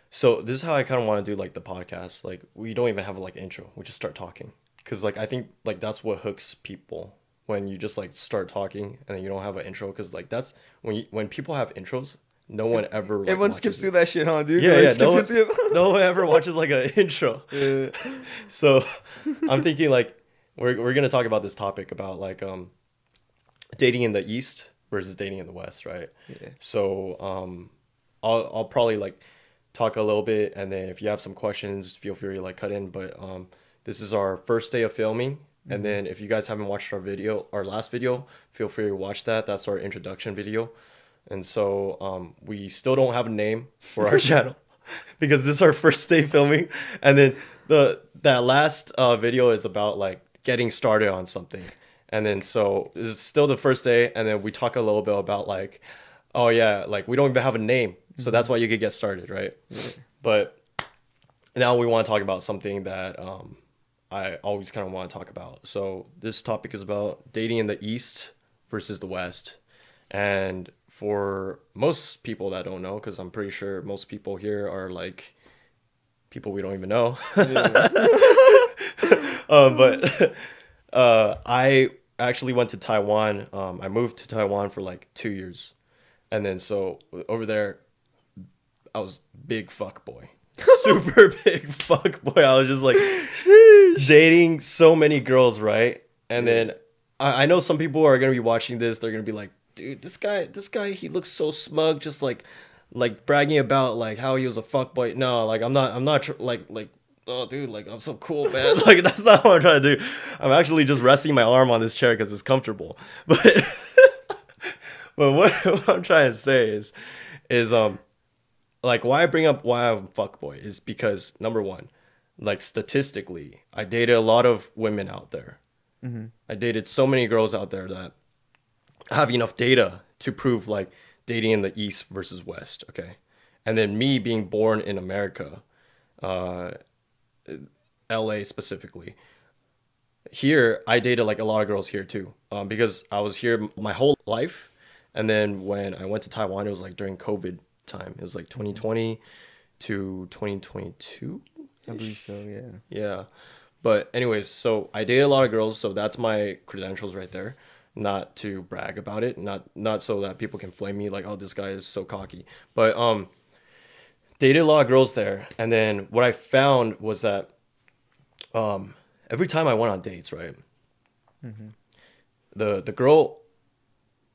So this is how I kind of want to do like the podcast. Like we don't even have like intro. We just start talking. Cause like I think like that's what hooks people when you just like start talking and then you don't have an intro. Cause like that's when people have intros, no one ever like Everyone skips watches through it. that shit, huh, dude? Yeah, Like yeah. skip, skip, skip. No one ever watches like an intro. Yeah. So I'm thinking like we're gonna talk about this topic about like dating in the East versus dating in the West, right? Yeah. So I'll probably like talk a little bit, and then if you have some questions, feel free to like cut in. But this is our first day of filming, and Mm-hmm. then if you guys haven't watched our last video, feel free to watch that. That's our introduction video, and so we still don't have a name for our channel because this is our first day filming, and then that last video is about like getting started on something. And then so it's still the first day, and then we talk a little bit about like, oh yeah, like we don't even have a name, so that's why you could get started, right? Yeah. But now we want to talk about something that I always kind of want to talk about. So this topic is about dating in the East versus the West, and for most people that don't know, because I'm pretty sure most people here are like people we don't even know. Yeah. But I actually went to Taiwan. I moved to Taiwan for like 2 years, and then so over there, I was big fuck boy, super big fuck boy. I was just like dating so many girls, right? And then I know some people are gonna be watching this. They're gonna be like, dude, this guy, he looks so smug, just like bragging about like how he was a fuck boy. No, like I'm not like oh dude, like I'm so cool, man. Like that's not what I'm trying to do. I'm actually just resting my arm on this chair because it's comfortable. But but what I'm trying to say is like why I bring up why I'm a fuckboy is because number one, like statistically, I dated a lot of women out there. Mm-hmm. I dated so many girls out there that have enough data to prove like dating in the East versus West, okay? And then me being born in America, uh, LA specifically. Here, I dated like a lot of girls here too, because I was here my whole life. And then when I went to Taiwan, it was like during COVID time. It was like 2020 to 2022. I believe so, yeah. Yeah. But anyways, so I dated a lot of girls, so that's my credentials right there. Not to brag about it, not so that people can flame me like, oh, this guy is so cocky. But dated a lot of girls there, and then what I found was that every time I went on dates, right, Mm-hmm. the girl,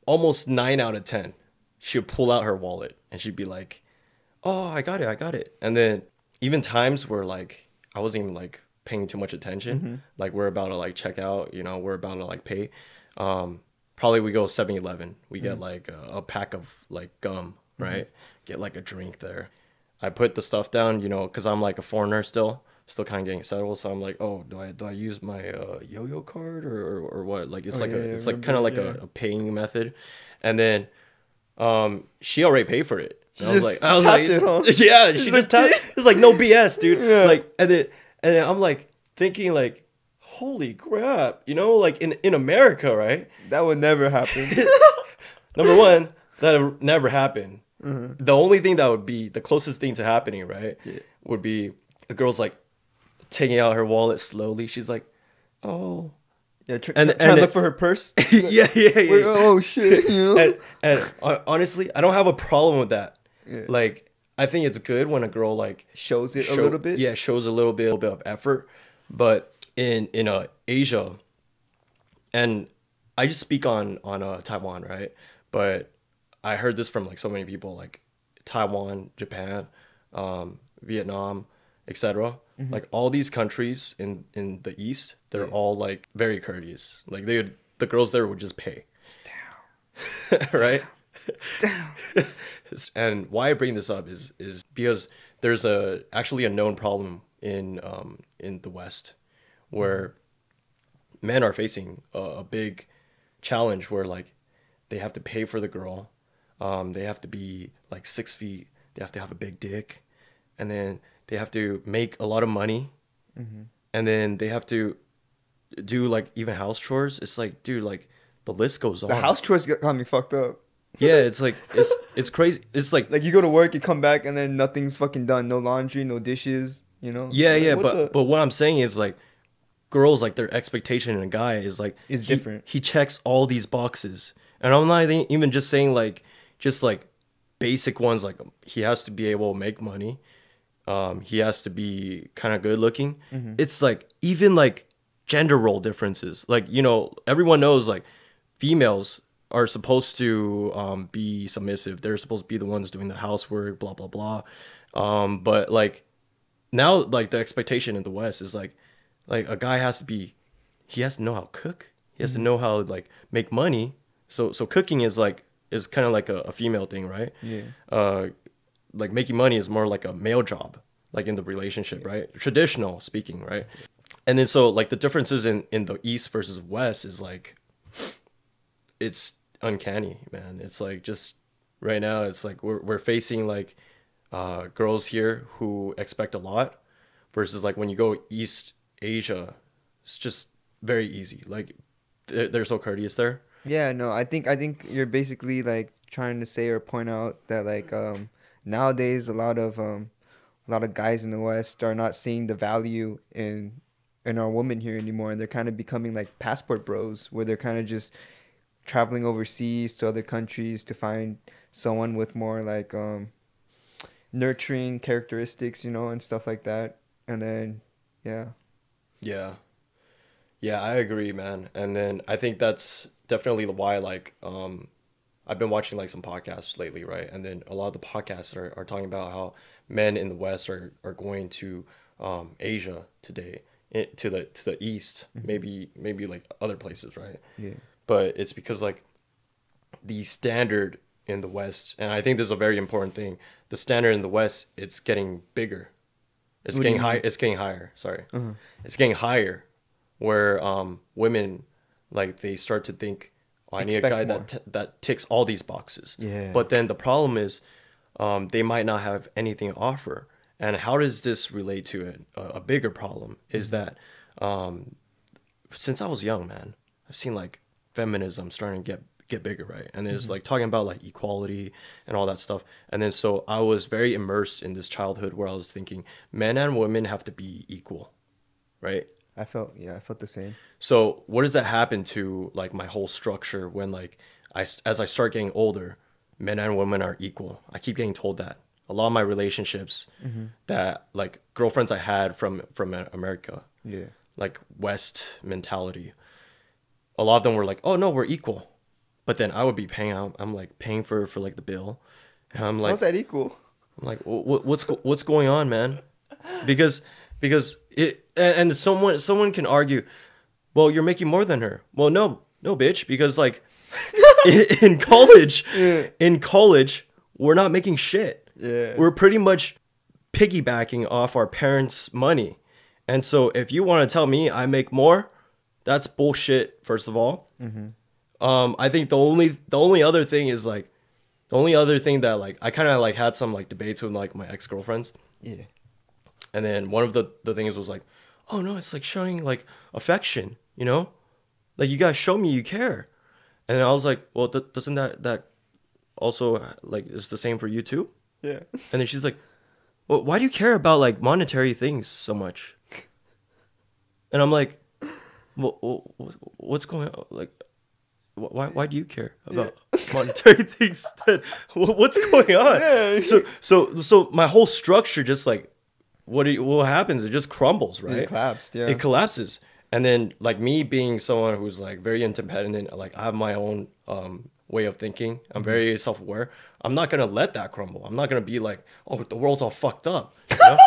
almost 9 out of 10, she would pull out her wallet and she'd be like, oh, I got it. And then even times where like I wasn't even like paying too much attention, Mm-hmm. like we're about to like check out, we're about to like pay. Probably we go 7-Eleven, we get like a pack of like gum, right? Get like a drink there. I put the stuff down, because I'm like a foreigner still kind of getting settled. So I'm like, oh, do I use my yo-yo card or what? Like it's Oh, like yeah, it's like remember, kind of like yeah. a paying method, and then she already paid for it. She And I was just like, tapped it, huh? yeah, she She's just like, tapped. It's like no BS, dude. Yeah. Like and then I'm like thinking like, holy crap, like in America, right? That would never happen. Number one, that would never happen. Mm-hmm. The only thing that would be the closest thing to happening, right, Yeah. would be the girl's like taking out her wallet slowly. She's like, oh, Yeah, And- trying and to look it- for her purse. yeah, yeah, yeah. Wait, oh shit, And honestly, I don't have a problem with that. Yeah. Like, I think it's good when a girl like Shows it a little bit. Yeah, shows a little bit of effort. But in Asia, and I just speak on Taiwan, right? But I heard this from like so many people, like Taiwan, Japan, Vietnam, etc. Like all these countries in the East, they're all like very courteous. Like the girls there would just pay. Right? Damn. And why I bring this up is because there's actually a known problem in the West where men are facing a big challenge where like they have to pay for the girl, they have to be like 6 feet, they have to have a big dick, and then they have to make a lot of money, and then they have to do like even house chores. It's like, dude, like the list goes on. The house chores got me fucked up. Yeah, it's like It's crazy. It's like Like you go to work, you come back, and then nothing's fucking done. No laundry, no dishes. You know. yeah, Like, yeah. what the But what I'm saying is like girls like their expectation in a guy is like is different. he checks all these boxes, and I'm not even just saying like just like basic ones like he has to be able to make money, he has to be kind of good looking. Mm-hmm. It's like even like gender role differences, like you know everyone knows like females are supposed to be submissive, they're supposed to be the ones doing the housework, blah blah blah, but like now like the expectation in the West is like a guy has to be, he has to know how to cook, he has to know how to like make money. So cooking is like is kind of like a female thing, right? Yeah. Like making money is more like a male job, like in the relationship, right? Traditional speaking, right? And then so like the differences in the East versus West is like it's uncanny, man. It's like just right now it's like we're facing like girls here who expect a lot versus like when you go East Asia, it's just very easy. Like they're so courteous there. Yeah, no, I think you're basically like trying to say or point out that like nowadays a lot of guys in the West are not seeing the value in our women here anymore, and they're kind of becoming like passport bros, where they're kind of just traveling overseas to other countries to find someone with more like nurturing characteristics, and stuff like that. And then yeah. Yeah. Yeah, I agree, man. And then I think that's definitely why like I've been watching like some podcasts lately, right? And then a lot of the podcasts are talking about how men in the West are going to Asia today, to the East, maybe like other places, right? Yeah. But it's because like the standard in the West, and I think this is a very important thing. The standard in the West, it's getting bigger. It's What do getting you high. mean? It's getting higher. Sorry, Uh-huh. it's getting higher, where women like they start to think, oh, I need a Expect guy more. that ticks all these boxes. Yeah. But then the problem is, they might not have anything to offer. And how does this relate to it? A bigger problem is that since I was young, man, I've seen like feminism starting to get bigger, right? And it's like talking about like equality and all that stuff. And then so I was very immersed in this childhood where I was thinking men and women have to be equal, right? I felt the same. So what does that happen to like my whole structure when like as I start getting older, men and women are equal? I keep getting told that. A lot of my relationships that like girlfriends I had from America, Yeah. like West mentality, a lot of them were like, "Oh no, we're equal." But then I would be paying out. I'm like paying for like the bill, and How's that equal? I'm like, what's going on, man? Because it and someone can argue, well, you're making more than her. Well, no, bitch, because like in college, Yeah. in college, we're not making shit. Yeah. We're pretty much piggybacking off our parents' money. And so if you want to tell me I make more, that's bullshit, first of all. I think the only other thing is like the only other thing that like I kind of like had some like debates with like my ex-girlfriends. Yeah. And then one of the things was like, "Oh no, it's like showing like affection, you know? Like you guys show me you care." And then I was like, "Well, doesn't that also like is the same for you too?" Yeah. And then she's like, "Well, why do you care about like monetary things so much?" And I'm like, "Well, what's going on? Like, why do you care about monetary things? Then what's going on?" Yeah. So my whole structure just like what happens? It just crumbles, right? It collapsed. Yeah. It collapses. And then like me being someone who's like very independent, like I have my own way of thinking. I'm very self-aware. I'm not gonna let that crumble. I'm not gonna be like, oh, the world's all fucked up. You know?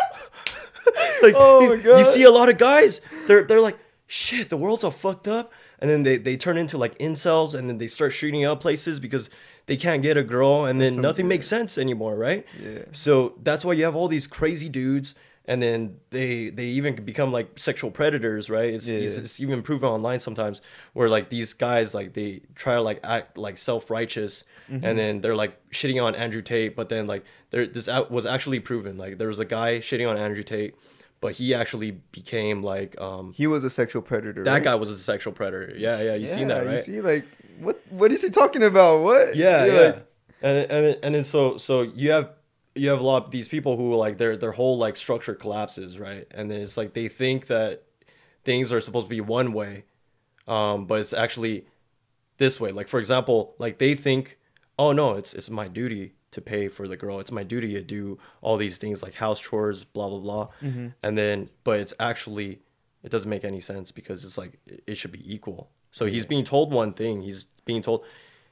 Like Oh my God. you see a lot of guys, they're like, shit, the world's all fucked up. And then they turn into like incels, and then they start shooting up places because they can't get a girl, and then nothing makes sense anymore, right? Yeah. So that's why you have all these crazy dudes, and then they even become like sexual predators, right? It's even proven online sometimes where like these guys like they try to like act like self-righteous, and then they're like shitting on Andrew Tate, but then like this was actually proven. Like there was a guy shitting on Andrew Tate, but he actually became like He was a sexual predator. that right? guy was a sexual predator. Yeah, you seen that, right? You see, like, what is he talking about? What? Yeah, You're yeah. like, And then so you have a lot of these people who like their whole like structure collapses, right? And then it's like they think that things are supposed to be one way, but it's actually this way. Like for example, like they think, oh no, it's my duty to pay for the girl. It's my duty to do all these things like house chores, blah blah blah. Mm-hmm. And then, but it's actually it doesn't make any sense because it's like it should be equal. So he's Yeah. being told one thing. He's being told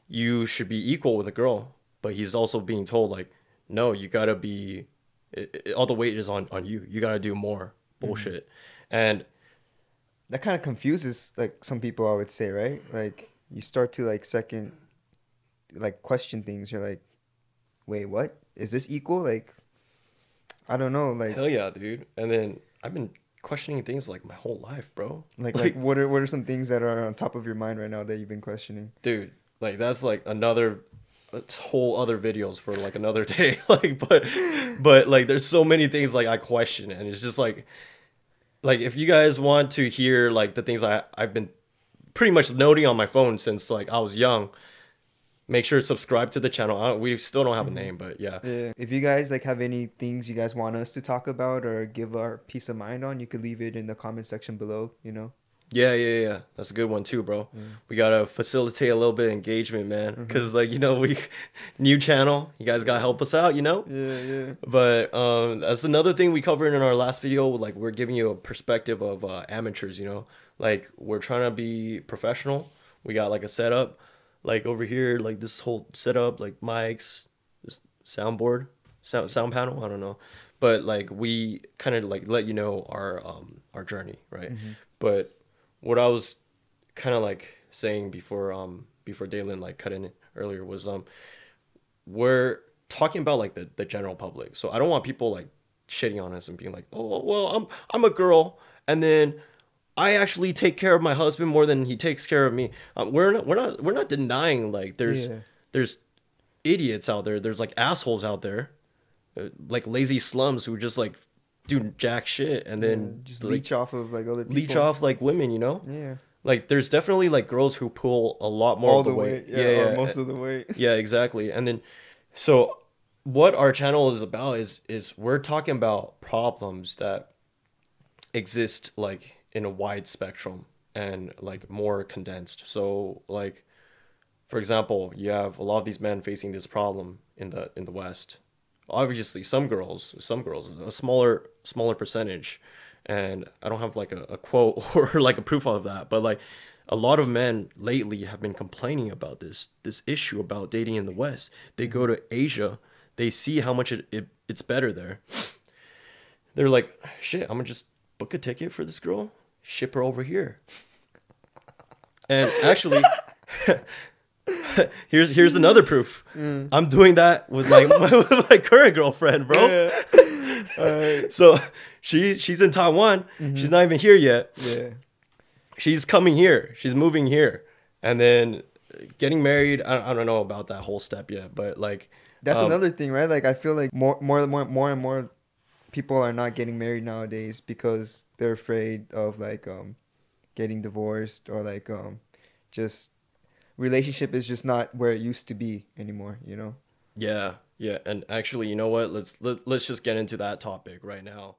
you should be equal with a girl, but he's also being told like, no, you gotta be. All the weight is on you. You gotta do more Mm-hmm. bullshit. And That kind of confuses like some people, I would say, right? Like you start to like second, like question things. You're like, wait, what? Is this equal? Like, I don't know. hell yeah, dude. And then I've been questioning things like my whole life, bro. Like Like, what are some things that are on top of your mind right now that you've been questioning? dude, like that's like another whole other videos for like another day. Like, but like there's so many things like I question, and it's just like if you guys want to hear like the things I've been pretty much noting on my phone since like I was young, make sure to subscribe to the channel. We still don't have a Mm-hmm. name, but yeah. Yeah. If you guys like have any things you guys want us to talk about or give our peace of mind on, you could leave it in the comment section below, you know? Yeah. That's a good one too, bro. Yeah. We gotta facilitate a little bit of engagement, man. Mm-hmm. Cause like we new channel, you guys gotta help us out, you know. Yeah. But that's another thing we covered in our last video. Like we're giving you a perspective of amateurs, you know. Like we're trying to be professional. We got like a setup, like over here, like this whole setup, like mics, this soundboard, sound panel. I don't know, but like we kind of like let you know our journey, right? Mm-hmm. But what I was kind of like saying before Dalen like cut in earlier was we're talking about like the general public. So I don't want people like shitting on us and being like, "Oh, well, I'm a girl and then I actually take care of my husband more than he takes care of me." We're not denying like Yeah. there's idiots out there. There's like assholes out there, like lazy slums who just like do jack shit and Yeah. then Just like leech off of like other leech people. off like women, you know? Yeah. Like there's definitely like girls who pull a lot more All of the the weight. weight, Yeah, yeah, or yeah. most of the weight. Yeah, exactly. And then so what our channel is about is we're talking about problems that exist like in a wide spectrum and like more condensed. So like for example, you have a lot of these men facing this problem in the West. Obviously, some girls, a smaller percentage, and I don't have like a quote or like a proof of that, but like a lot of men lately have been complaining about this issue about dating in the West. They go to Asia, they see how much it's better there. They're like, shit, I'm gonna just book a ticket for this girl, ship her over here. And actually, here's another proof. Mm. I'm doing that with like with my current girlfriend, bro. Yeah. Alright. So she's in Taiwan. Mhm. She's not even here yet. Yeah. She's coming here. She's moving here, and then getting married. I don't know about that whole step yet, but like That's um, another thing, right? Like I feel like more people are not getting married nowadays because they're afraid of like getting divorced or like just relationship is just not where it used to be anymore, you know? yeah. And actually, you know what? Let's just get into that topic right now.